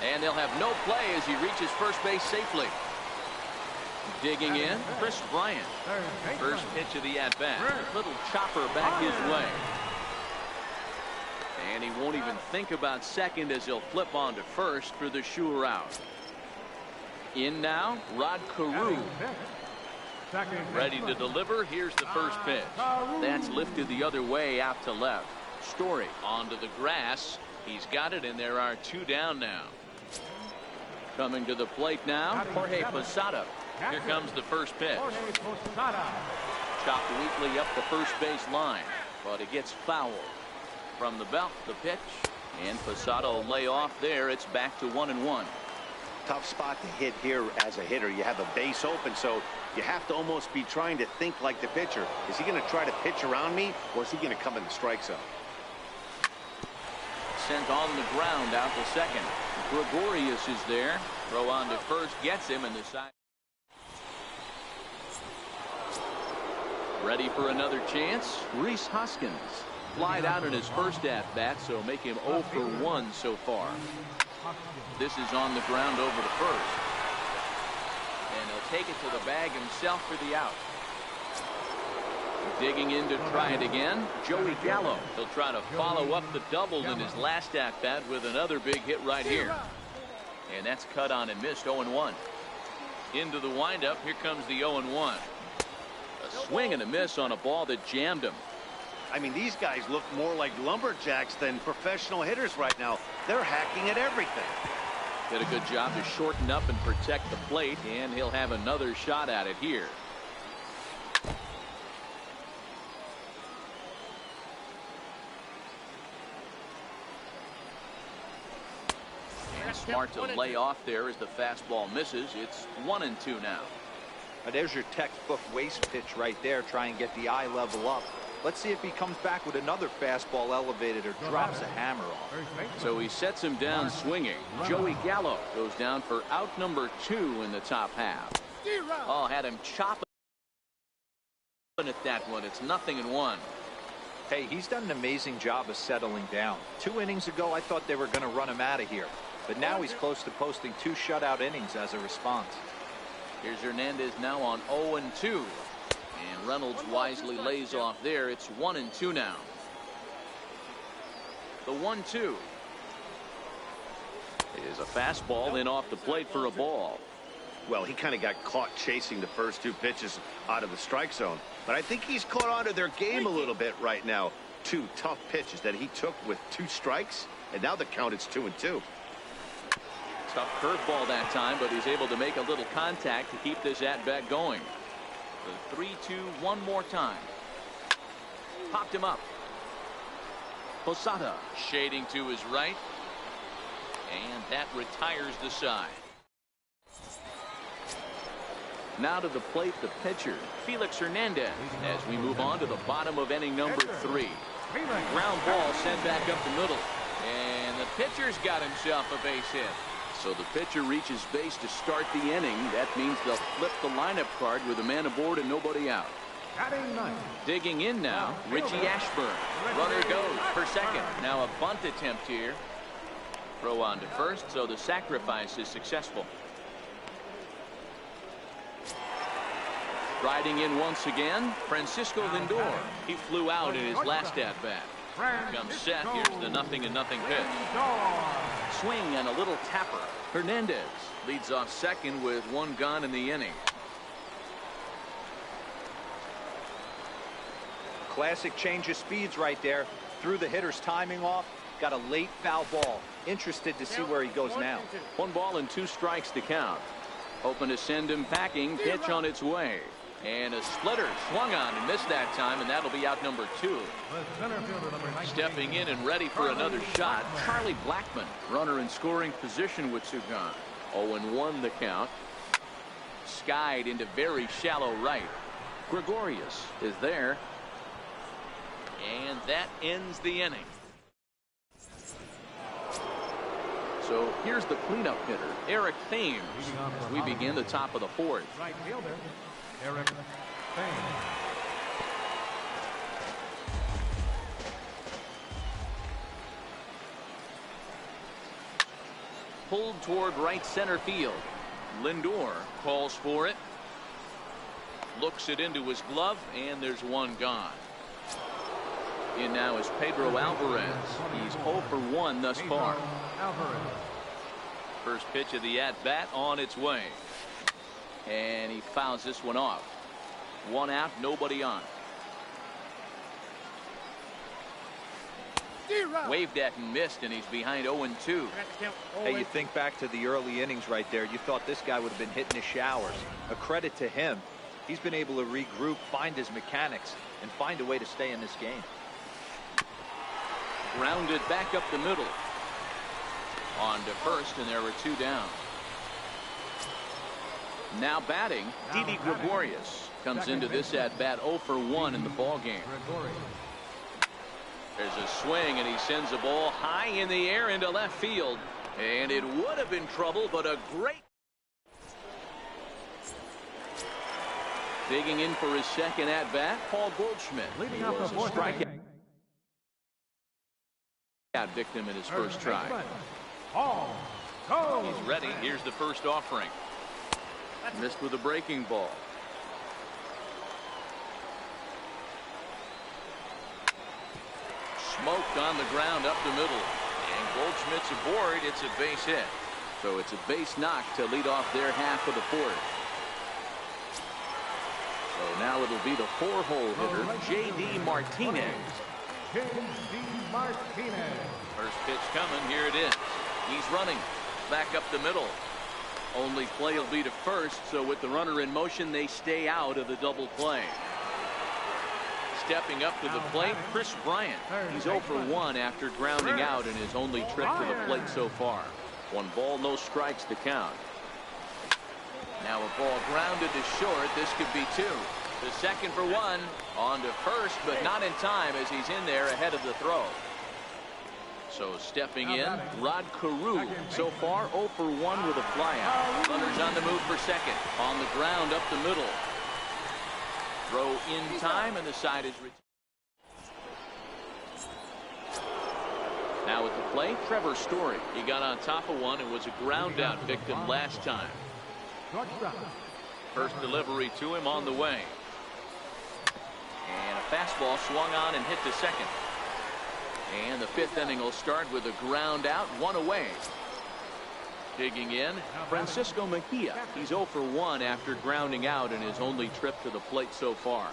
And they'll have no play as he reaches first base safely. Digging in, Chris Bryant. First pitch of the at-bat. Little chopper back his way. And he won't even think about second as he'll flip on to first for the sure out. In now, Rod Carew. Ready to deliver. Here's the first pitch. That's lifted the other way out to left. Story onto the grass. He's got it, and there are 2 down now. Coming to the plate now, Jorge Posada. Here comes the first pitch. Chopped weakly up the first base line, but it gets fouled. From the belt, the pitch, and Posada will lay off there. It's back to 1-1. Tough spot to hit here as a hitter. You have a base open, so you have to almost be trying to think like the pitcher. Is he going to try to pitch around me, or is he going to come in the strike zone? Sent on the ground out to second. Gregorius is there. Throw on to first, gets him in the side. Ready for another chance. Rhys Hoskins flied out in his first at-bat, so make him 0 for 1 so far. This is on the ground over to first. And he'll take it to the bag himself for the out. Digging in to try it again, Joey Gallo. He'll try to follow up the double in his last at-bat with another big hit right here. And that's cut on and missed. 0-1. Into the windup. Here comes the 0-1. A swing and a miss on a ball that jammed him. I mean, these guys look more like lumberjacks than professional hitters right now. They're hacking at everything. Did a good job to shorten up and protect the plate, and he'll have another shot at it here. Smart to lay off there as the fastball misses. It's 1-2 now. There's your textbook waste pitch right there. Try and get the eye level up. Let's see if he comes back with another fastball elevated or drops a hammer off. So he sets him down swinging. Joey Gallo goes down for out number 2 in the top half. Oh, had him chopping at that one. It's 0-1. Hey, he's done an amazing job of settling down. 2 innings ago, I thought they were going to run him out of here. But now he's close to posting 2 shutout innings as a response. Here's Hernandez now on 0-2. And Reynolds wisely lays off there. It's 1-2 now. The 1-2 is a fastball in off the plate for a ball. Well, he kind of got caught chasing the first 2 pitches out of the strike zone. But I think he's caught on to their game a little bit right now. 2 tough pitches that he took with 2 strikes. And now the count is 2-2. Tough curveball that time, but he's able to make a little contact to keep this at-bat going. The 3-2 one more time. Popped him up. Posada shading to his right. And that retires the side. Now to the plate, the pitcher, Felix Hernandez, as we move on to the bottom of inning number 3. Ground ball sent back up the middle. And the pitcher's got himself a base hit. So the pitcher reaches base to start the inning. That means they'll flip the lineup card with a man aboard and nobody out. Digging in now, Richie Ashburn. Runner goes for second. Now a bunt attempt here. Throw on to first, so the sacrifice is successful. Riding in once again, Francisco Lindor. He flew out in his last at-bat. Comes set. Here's the 0-0 pitch. Swing and a little tapper. Hernandez leads off second with 1 gone in the inning. Classic change of speeds right there. Threw the hitter's timing off. Got a late foul ball. Interested to see where he goes now. 1 ball and 2 strikes to count. Hoping to send him packing. Pitch on its way. And a splitter swung on and missed that time, and that'll be out number 2. Stepping in and ready for another shot, Charlie Blackmon. Runner in scoring position with Sugan. 0-1 the count. Skied into very shallow right. Gregorius is there. And that ends the inning. So here's the cleanup hitter, Eric Thames, as we begin the top of the 4th. Right fielder, Eric Thames. Pulled toward right center field. Lindor calls for it. Looks it into his glove, and there's 1 gone. In now is Pedro Alvarez. He's 0 for 1 thus far. First pitch of the at-bat on its way. And he fouls this one off. 1 out, nobody on. Waved at and missed, and he's behind 0-2. Hey, you think back to the early innings right there. You thought this guy would have been hitting his showers. A credit to him. He's been able to regroup, find his mechanics, and find a way to stay in this game. Grounded back up the middle. On to first, and there were 2 down. Now batting, Didi Gregorius comes into this at bat 0 for 1 in the ball game. There's a swing, and he sends a ball high in the air into left field, and it would have been trouble, but a great. Digging in for his second at bat, Paul Goldschmidt. Leading off the 4th inning. Victim in his first try. He's ready. Here's the first offering. Missed with a breaking ball. Smoked on the ground up the middle. And Goldschmidt's aboard. It's a base hit. So it's a base knock to lead off their half of the 4th. So now it'll be the 4-hole hitter, J.D. Martinez. First pitch coming. Here it is. He's running back up the middle. Only play will be to first, so with the runner in motion, they stay out of the double play. Stepping up to the plate, Chris Bryant. He's 0 for 1 after grounding out in his only trip to the plate so far. 1 ball, no strikes to count. Now a ball grounded to short. This could be 2. The second for 1. On to first, but not in time as he's in there ahead of the throw. So stepping in, Rod Carew. So far 0 for 1 with a flyout. Runners on the move for second. On the ground up the middle. Throw in time, and the side is returned. Now at the plate, Trevor Story. He got on top of one and was a ground out victim last time. First delivery to him on the way. And a fastball swung on and hit to second. And the 5th inning will start with a ground out, 1 away. Digging in, Francisco Mejia. He's 0 for 1 after grounding out in his only trip to the plate so far.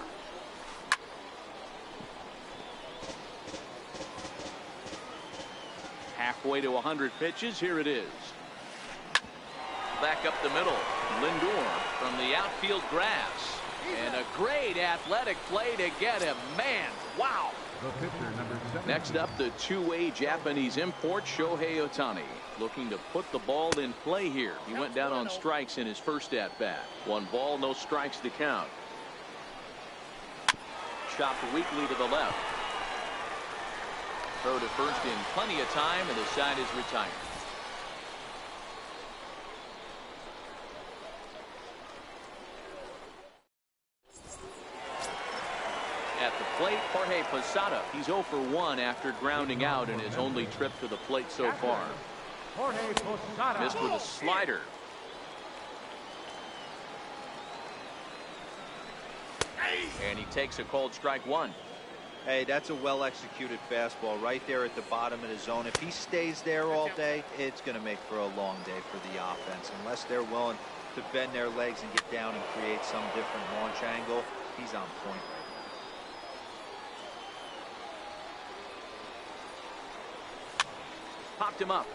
Halfway to 100 pitches. Here it is. Back up the middle. Lindor from the outfield grass. And a great athletic play to get him. Man, wow. The pitcher, number 7. Next up, the two-way Japanese import, Shohei Ohtani, looking to put the ball in play here. He went down on strikes in his first at-bat. 1 ball, no strikes to count. Chopped weakly to the left. Throw to first in plenty of time, and the side is retired. At the plate, Jorge Posada. He's 0 for 1 after grounding out in his only trip to the plate so far. Jorge Posada. Missed with a slider. And he takes a called strike 1. Hey, that's a well-executed fastball right there at the bottom of the zone. If he stays there all day, it's going to make for a long day for the offense. Unless they're willing to bend their legs and get down and create some different launch angle, he's on point right Popped him up.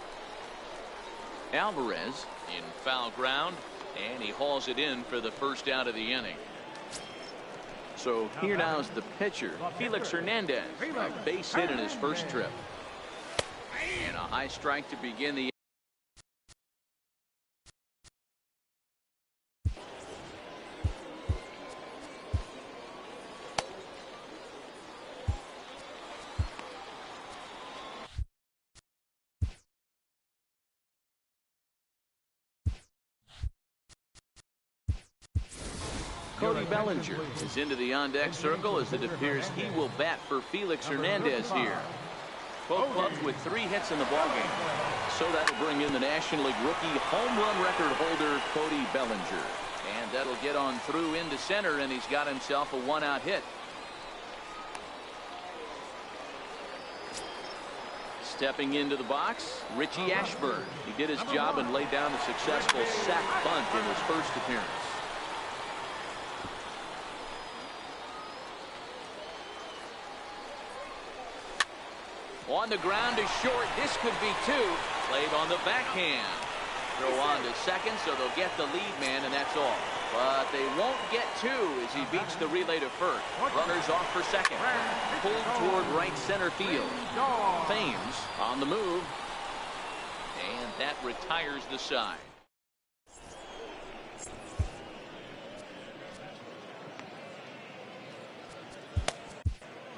Alvarez in foul ground, and he hauls it in for the first out of the inning. So here now is the pitcher, Felix Hernandez, a base hit in his first trip. And a high strike to begin the Cody Bellinger is into the on-deck circle as it appears he will bat for Felix Hernandez here. Both clubs with 3 hits in the ballgame. So that'll bring in the National League rookie home run record holder, Cody Bellinger. And that'll get on through into center, and he's got himself a 1-out hit. Stepping into the box, Richie Ashburn. He did his job and laid down a successful sac bunt in his first appearance. On the ground to short. This could be 2. Played on the backhand. Throw on to second, so they'll get the lead man, and that's all. But they won't get 2 as he beats the relay to first. Runners off for second. Pulled toward right center field. Thames on the move. And that retires the side.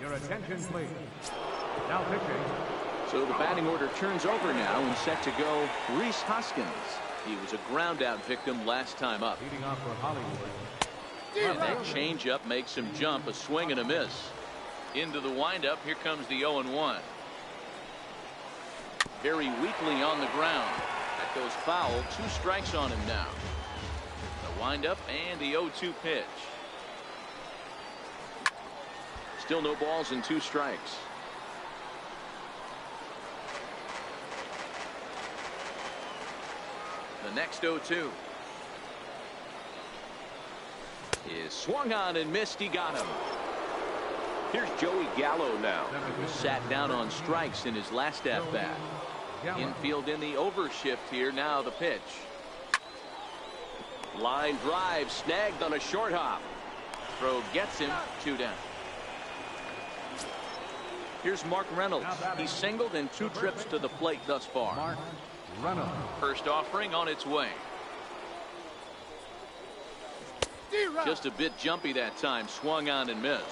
Your attention, please. Now pitching. So the batting order turns over now, and set to go Rhys Hoskins. He was a ground out victim last time up. Leading off for Hollywood. And that changeup makes him jump. A swing and a miss. Into the windup. Here comes the 0-1. Very weakly on the ground. That goes foul. 2 strikes on him now. The windup and the 0-2 pitch. Still no balls and 2 strikes. The next 0-2 is swung on and missed. He got him. Here's Joey Gallo now, who sat down on strikes in his last at bat. Infield in the overshift here. Now the pitch. Line drive snagged on a short hop. Throw gets him. 2 down. Here's Mark Reynolds. He's singled in 2 trips to the plate thus far. Mark Reynolds. First offering on its way. Just a bit jumpy that time. Swung on and missed.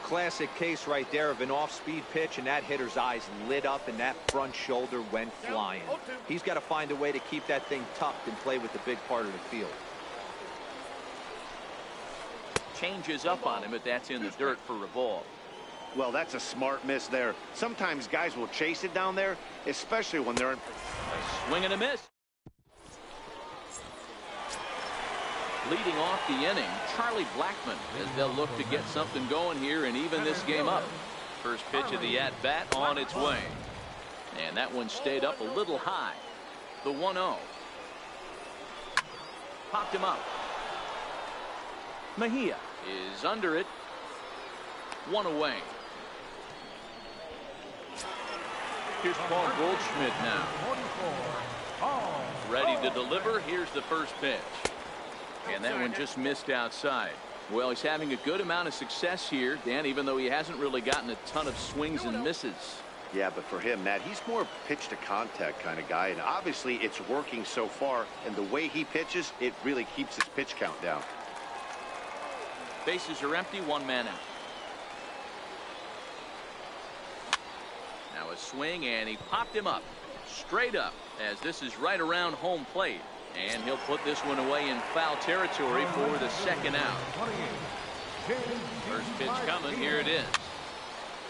Classic case right there of an off-speed pitch, and that hitter's eyes lit up and that front shoulder went flying. He's got to find a way to keep that thing tucked and play with the big part of the field. Changes up on him, but that's in the dirt for a ball. Well, that's a smart miss there. Sometimes guys will chase it down there, especially when they're in. A swing and a miss. Leading off the inning, Charlie Blackmon, as they'll look to get something going here and even this game up. First pitch of the at-bat on its way. And that one stayed up a little high. The 1-0. Popped him up. Mejia is under it. 1 away. Here's Paul Goldschmidt now. Ready to deliver. Here's the first pitch. And that one just missed outside. Well, he's having a good amount of success here, Dan, even though he hasn't really gotten a ton of swings and misses. Yeah, but for him, Matt, he's more pitch to contact kind of guy, and obviously it's working so far, and the way he pitches, it really keeps his pitch count down. Bases are empty, one man out. Now a swing, and he popped him up, straight up, as this is right around home plate. And he'll put this one away in foul territory for the second out. First pitch coming. Here it is.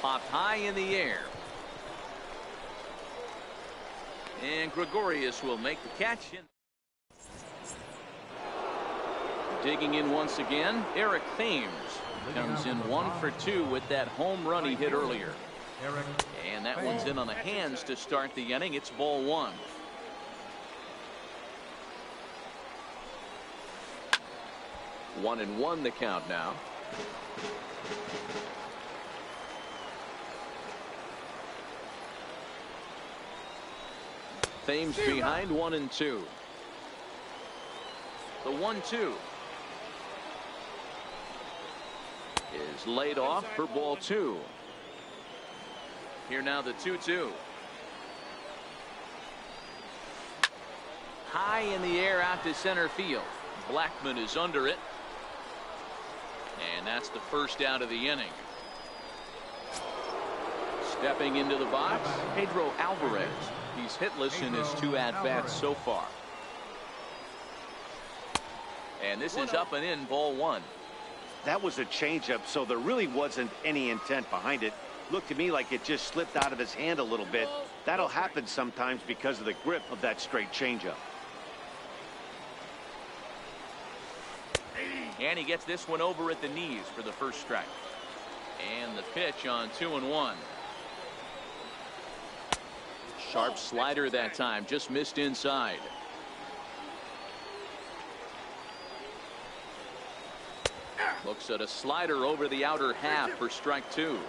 Popped high in the air. And Gregorius will make the catch. Digging in once again, Eric Thames comes in 1 for 2 with that home run he hit earlier. And that one's in on the hands to start the inning. It's ball 1. 1-1 the count now. Thames behind 1-2. The 1-2 is laid off for ball 2. Here now the 2-2. High in the air out to center field. Blackman is under it. And that's the first out of the inning. Stepping into the box, Pedro Alvarez. He's hitless in his 2 at-bats so far. And this is up and in, ball 1. That was a changeup, so there really wasn't any intent behind it. Looked to me like it just slipped out of his hand a little bit. That'll happen sometimes because of the grip of that straight changeup. And he gets this one over at the knees for the first strike. And the pitch on 2-1. Sharp slider that time, just missed inside. Looks at a slider over the outer half for strike 2.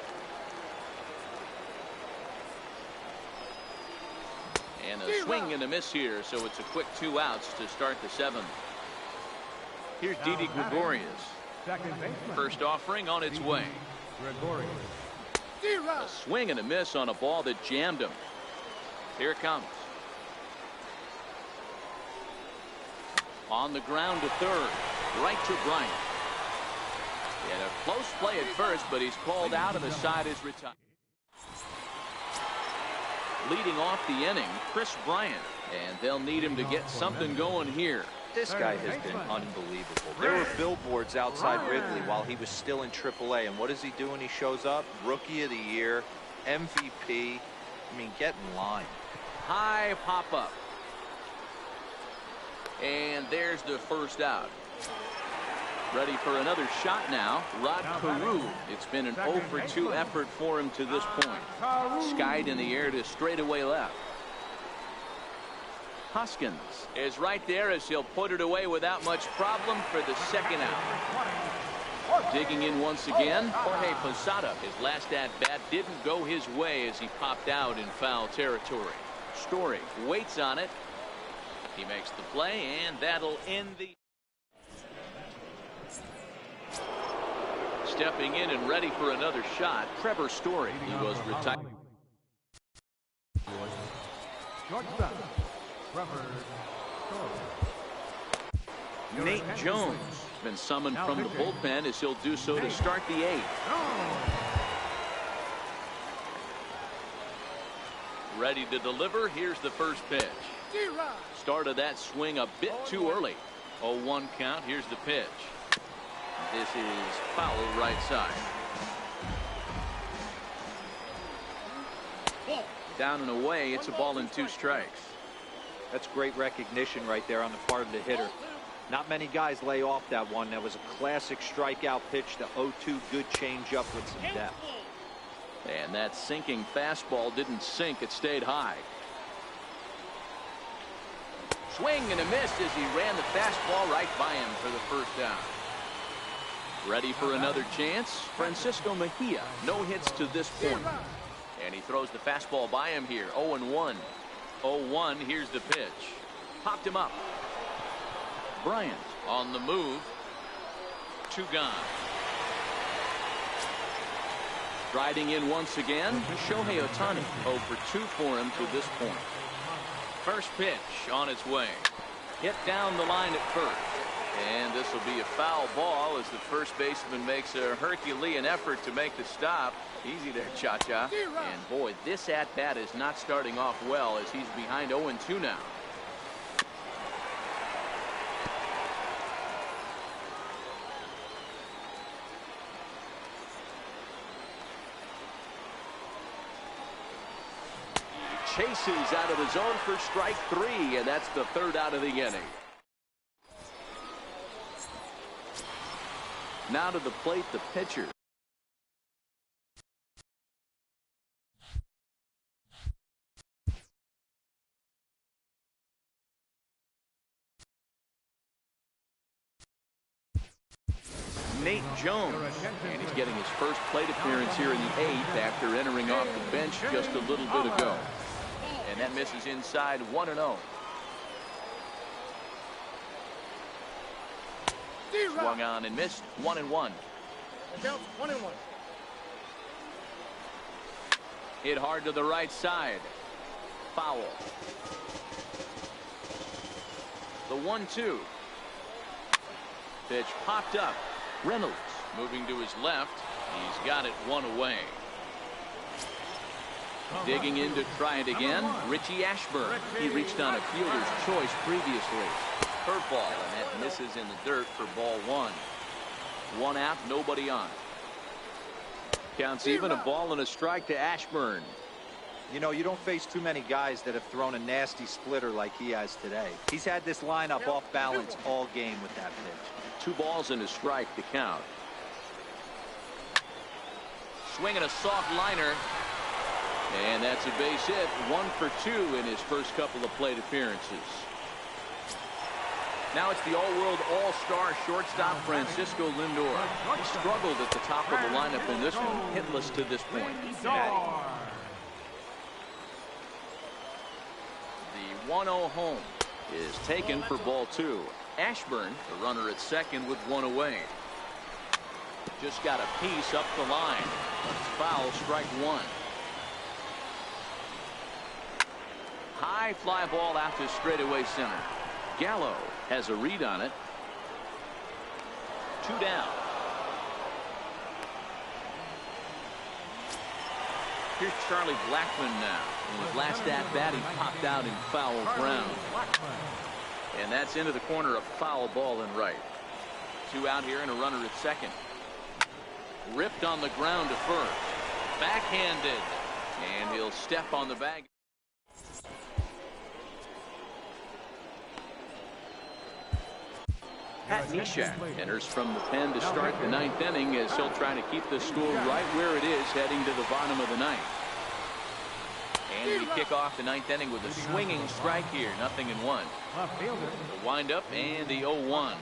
And a swing and a miss here, so it's a quick 2 outs to start the 7th. Here's Didi Gregorius. First offering on its way. A swing and a miss on a ball that jammed him. Here it comes. On the ground to third. Right to Bryant. He had a close play at first, but he's called out and the side is retired. Leading off the inning, Chris Bryant. And they'll need him to get something going here. This guy has been unbelievable. There were billboards outside Wrigley while he was still in AAA, and what does he do when he shows up? Rookie of the Year, MVP. I mean, get in line. High pop up. And there's the first out. Ready for another shot now. Rod Carew. It's been an 0 for 2 effort for him to this point. Skied in the air to straightaway left. Hoskins is right there as he'll put it away without much problem for the second out. Digging in once again, Jorge Posada. His last at-bat didn't go his way as he popped out in foul territory. Story waits on it. He makes the play, and that'll end the... Stepping in and ready for another shot, Trevor Story. He was retired. Nate Jones been summoned from the bullpen as he'll do so to start the 8th. Ready to deliver. Here's the first pitch. Started that swing a bit too early. 0-1 count. Here's the pitch. This is foul right side. Down and away. It's a ball and 2 strikes. That's great recognition right there on the part of the hitter. Not many guys lay off that one. That was a classic strikeout pitch. The 0-2 good changeup with some depth. And that sinking fastball didn't sink. It stayed high. Swing and a miss as he ran the fastball right by him for the first down. Ready for another chance. Francisco Mejia. No hits to this point. And he throws the fastball by him here. 0-1. 0-1. Here's the pitch. Popped him up. Bryant on the move. 2 gone. Riding in once again, Shohei Ohtani. 0 for 2 for him to this point. First pitch on its way. Hit down the line at first. And this will be a foul ball as the first baseman makes a Herculean effort to make the stop. Easy there, Cha-Cha. And boy, this at-bat is not starting off well as he's behind 0-2 now. Chases out of the zone for strike 3, and that's the 3rd out of the inning. Now to the plate, the pitcher. Nate Jones, and he's getting his first plate appearance here in the 8th after entering off the bench just a little bit ago. And that misses inside 1-0. Swung on and missed 1-1. Hit hard to the right side. Foul. The 1-2. Pitch popped up. Reynolds moving to his left. He's got it 1 away. Digging in to try it again, Richie Ashburn. He reached on a fielder's choice previously. Curveball, and that misses in the dirt for ball 1. 1 out, nobody on. Counts even, a ball and a strike to Ashburn. You know, you don't face too many guys that have thrown a nasty splitter like he has today. He's had this lineup off balance all game with that pitch. 2 balls and a strike to count. Swinging a soft liner. And that's a base hit. 1 for 2 in his first couple of plate appearances. Now it's the all-world all-star shortstop Francisco Lindor. He struggled at the top of the lineup in this one. Hitless to this point. The 1-0 home is taken for ball 2. Ashburn, the runner at second with 1 away. Just got a piece up the line. It's foul, strike 1. High fly ball out to straightaway center. Gallo has a read on it. 2 down. Here's Charlie Blackmon now. In his last at bat, he popped out in foul ground. And that's into the corner, a foul ball in right. 2 out here and a runner at second. Ripped on the ground to first. Backhanded. And he'll step on the bag. Pat Neshek enters from the pen to start the 9th inning as he'll try to keep the score right where it is heading to the bottom of the 9th. And we kick off the 9th inning with a swinging strike here. 0-1. The windup and the 0-1.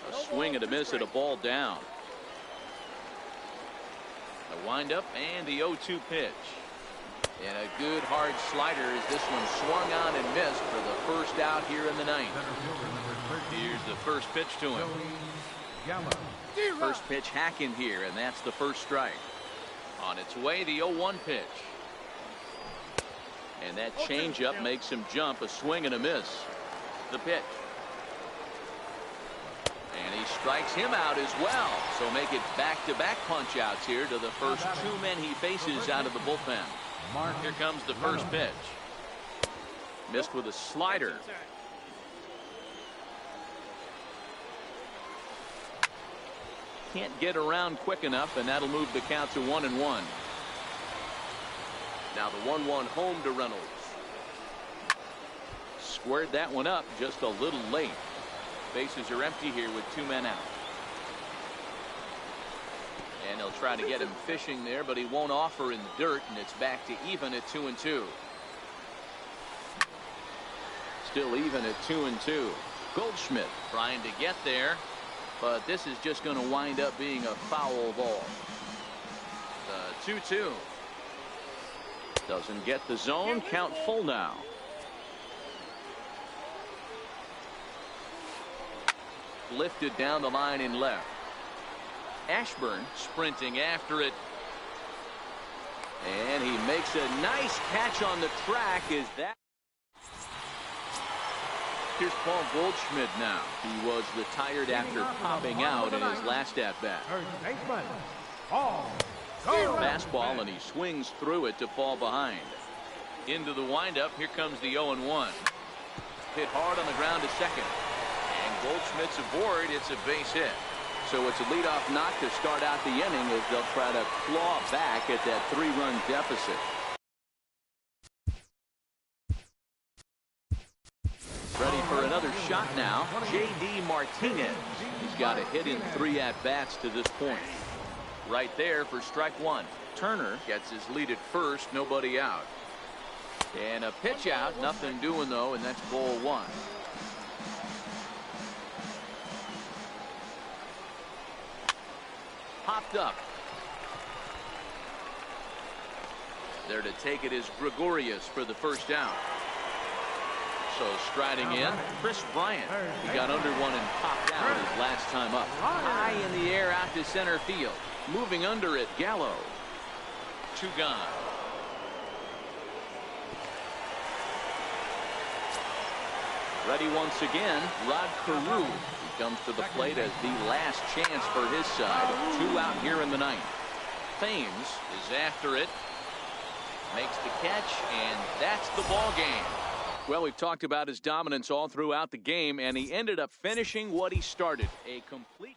A swing and a miss at a ball down. The windup and the 0-2 pitch. And a good hard slider as this one swung on and missed for the first out here in the 9th. Here's the first pitch to him. First pitch hacking here, and that's the first strike. On its way, the 0-1 pitch. And that changeup makes him jump. A swing and a miss. The pitch. And he strikes him out as well. So make it back-to-back punch-outs here to the first 2 men he faces out of the bullpen. Here comes the first pitch. Missed with a slider. Can't get around quick enough, and that'll move the count to 1-1. Now the 1-1 home to Reynolds. Squared that one up just a little late. Bases are empty here with 2 men out. And he'll try to get him fishing there, but he won't offer in the dirt, and it's back to even at 2-2. Still even at 2-2. Goldschmidt trying to get there, but this is just going to wind up being a foul ball. The 2-2. Doesn't get the zone. Count full now. lifted down the line in left. Ashburn sprinting after it. And he makes a nice catch on the track. Is that? Here's Paul Goldschmidt now. He was retired after popping out in his last at-bat. Fastball, and he swings through it to fall behind. Into the windup. Here comes the 0-1. Hit hard on the ground to second. And Goldschmidt's aboard. It's a base hit. So it's a leadoff knock to start out the inning as they'll try to claw back at that 3-run deficit. Ready for another shot now. J.D. Martinez. He's got a hit in 3 at-bats to this point. Right there for strike 1. Turner gets his lead at first. Nobody out. And a pitch out. Nothing doing, though, and that's ball 1. Popped up. There to take it is Gregorius for the first down. So striding in, Chris Bryant. He got under one and popped out his last time up. High in the air out to center field. Moving under it, Gallo. 2 gone. Ready once again, Rod Carew. He comes to the plate as the last chance for his side. 2 out here in the 9th. Thames is after it. Makes the catch, and that's the ball game. Well, we've talked about his dominance all throughout the game, and he ended up finishing what he started. A complete